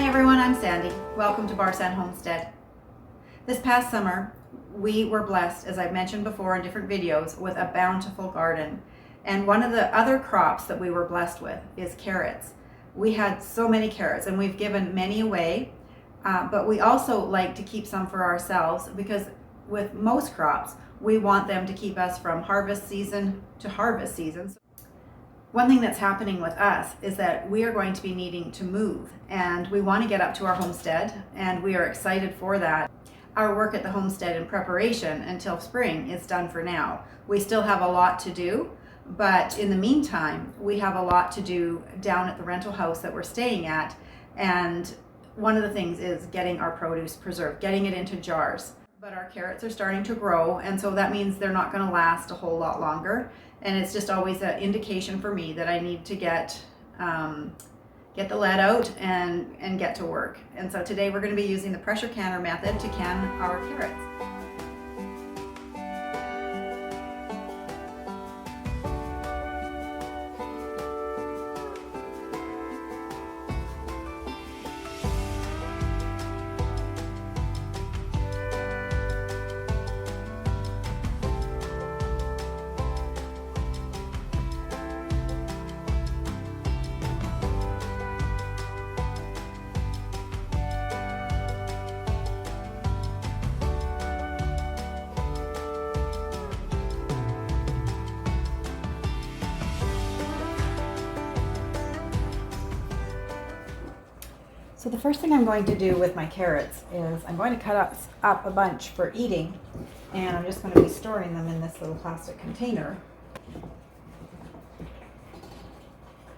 Hi everyone, I'm Sandy. Welcome to Barsan Homestead. This past summer, we were blessed, as I've mentioned before in different videos, with a bountiful garden. And one of the other crops that we were blessed with is carrots. We had so many carrots and we've given many away, but we also like to keep some for ourselves because with most crops, we want them to keep us from harvest season to harvest season. One thing that's happening with us is that we are going to be needing to move, and we want to get up to our homestead, and we are excited for that. Our work at the homestead in preparation until spring is done for now. We still have a lot to do, but in the meantime, we have a lot to do down at the rental house that we're staying at, and one of the things is getting our produce preserved, getting it into jars. But our carrots are starting to grow, and so that means they're not going to last a whole lot longer. And it's just always an indication for me that I need to get the lead out and get to work. And so today we're going to be using the pressure canner method to can our carrots. So the first thing I'm going to do with my carrots is I'm going to cut up a bunch for eating, and I'm just going to be storing them in this little plastic container.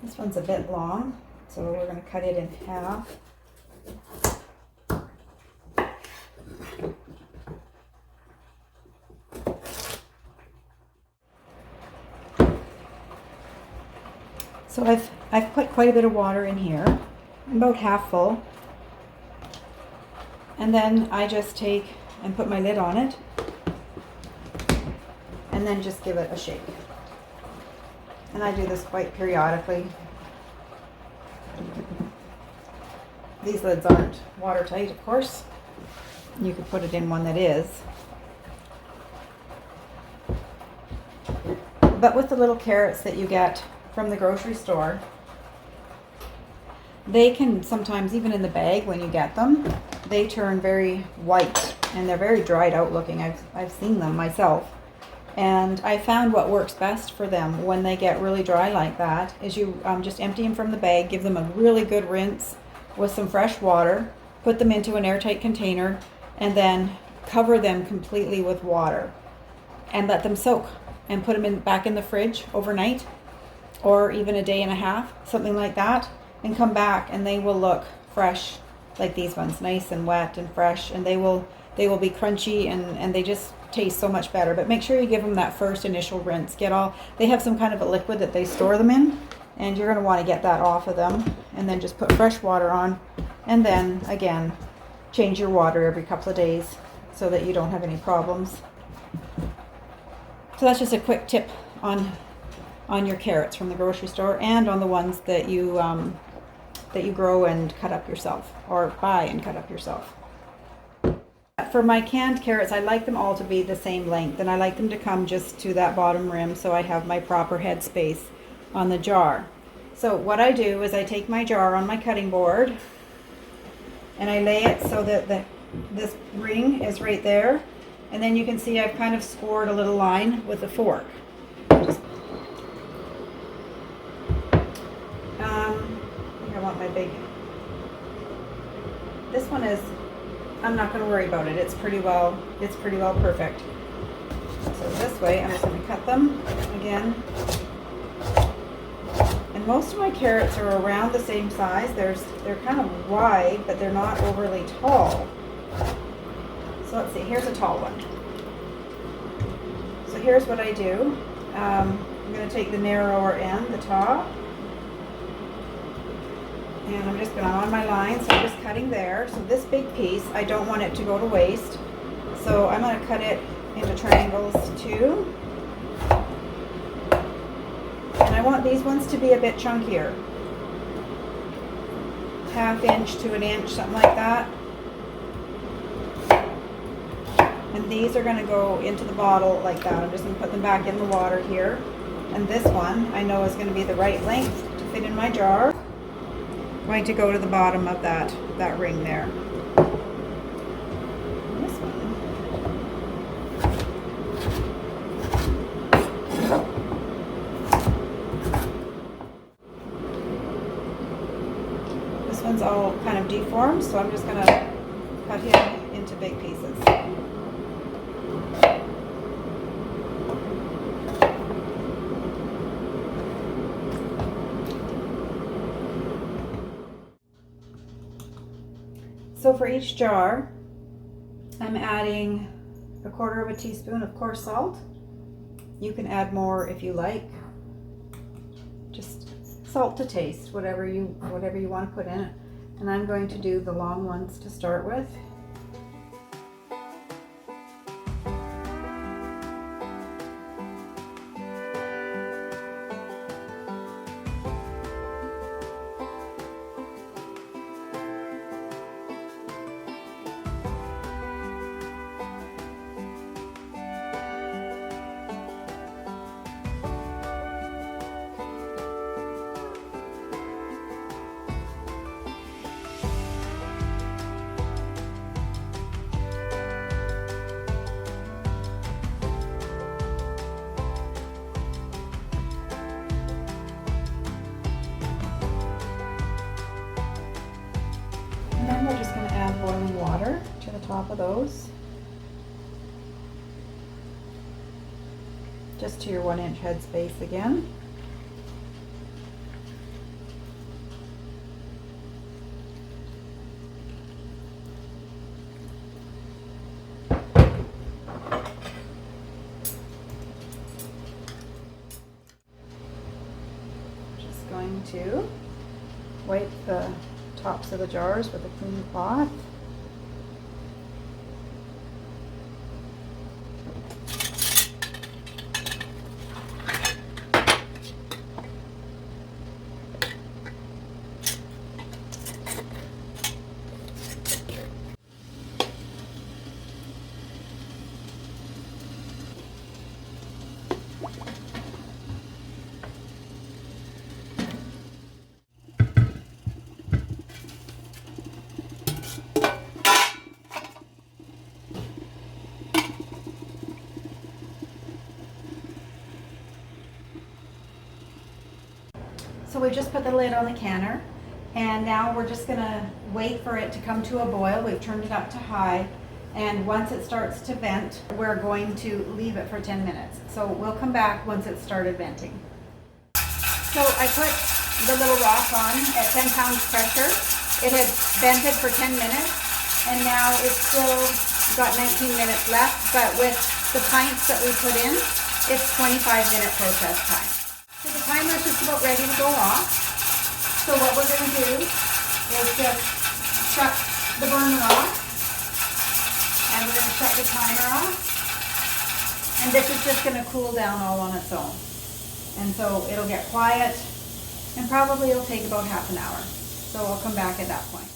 This one's a bit long, so we're going to cut it in half. So I've put quite a bit of water in here, about half full, and then I just take and put my lid on it and then just give it a shake. And I do this quite periodically. These lids aren't watertight, of course. You could put it in one that is. But with the little carrots that you get from the grocery store, they can sometimes, even in the bag when you get them, they turn very white and they're very dried out looking. I've seen them myself. And I found what works best for them when they get really dry like that is you just empty them from the bag, give them a really good rinse with some fresh water, put them into an airtight container, and then cover them completely with water and let them soak, and put them back in the fridge overnight or even a day and a half, something like that, and come back and they will look fresh like these ones, nice and wet and fresh, and they will be crunchy and they just taste so much better. But make sure you give them that first initial rinse. They have some kind of a liquid that they store them in, and you're going to want to get that off of them, and then just put fresh water on, and then again change your water every couple of days so that you don't have any problems. So that's just a quick tip on your carrots from the grocery store and on the ones that you grow and cut up yourself, or buy and cut up yourself. For my canned carrots, I like them all to be the same length, and I like them to come just to that bottom rim so I have my proper head space on the jar. So what I do is I take my jar on my cutting board and I lay it so that this ring is right there, and then you can see I've kind of scored a little line with a fork. I want my big. This one is, I'm not going to worry about it. It's pretty well perfect. So this way, I'm just going to cut them again. And most of my carrots are around the same size. They're kind of wide, but they're not overly tall. So let's see, here's a tall one. So here's what I do. I'm going to take the narrower end, the top, and I'm just going on my line, so I'm just cutting there. So this big piece, I don't want it to go to waste, so I'm going to cut it into triangles too. And I want these ones to be a bit chunkier. 1/2 inch to 1 inch, something like that. And these are going to go into the bottle like that. I'm just going to put them back in the water here. And this one I know is going to be the right length to fit in my jar. I'm going to go to the bottom of that ring there. And this one. This one's all kind of deformed, so I'm just going to cut him into big pieces. So for each jar, I'm adding 1/4 teaspoon of coarse salt. You can add more if you like. Just salt to taste, whatever you want to put in it. And I'm going to do the long ones to start with. And then we're just going to add boiling water to the top of those. Just to your 1 inch headspace again. Just going to wipe the tops of the jars with a clean cloth. So we just put the lid on the canner, and now we're just gonna wait for it to come to a boil. We've turned it up to high, and once it starts to vent, we're going to leave it for 10 minutes. So we'll come back once it's started venting. So I put the little rock on at 10 pounds pressure. It had vented for 10 minutes, and now it's still got 19 minutes left, but with the pints that we put in, it's 25-minute process time. So the timer's just about ready to go off. So what we're going to do is just shut the burner off, and we're going to shut the timer off. And this is just going to cool down all on its own. And so it'll get quiet, and probably it'll take about half an hour. So I'll come back at that point.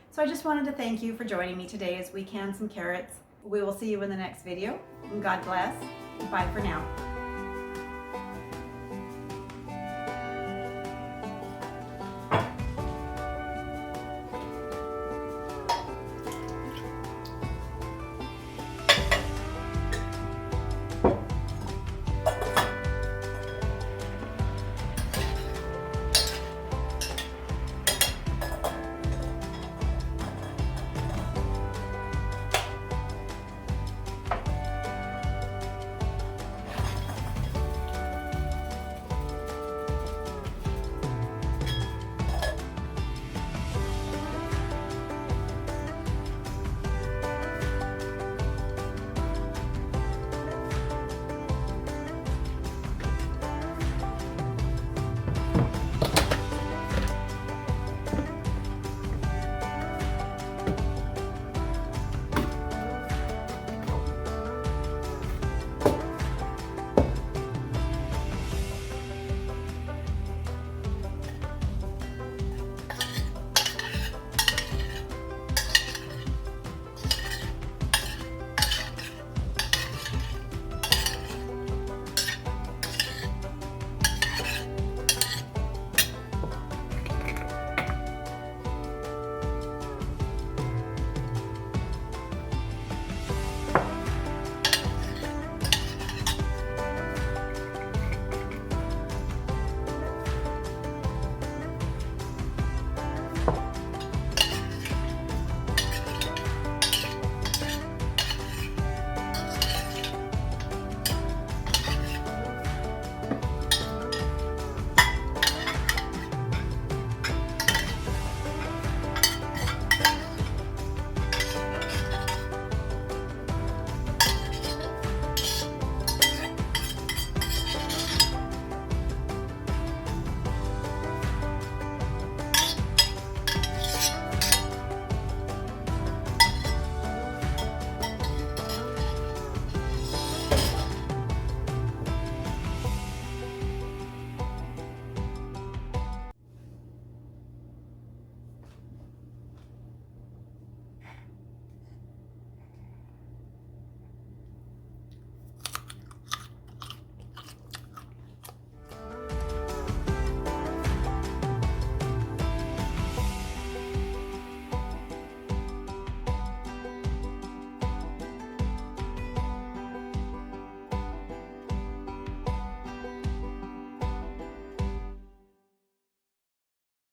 So I just wanted to thank you for joining me today as we can some carrots. We will see you in the next video. And God bless. Bye for now.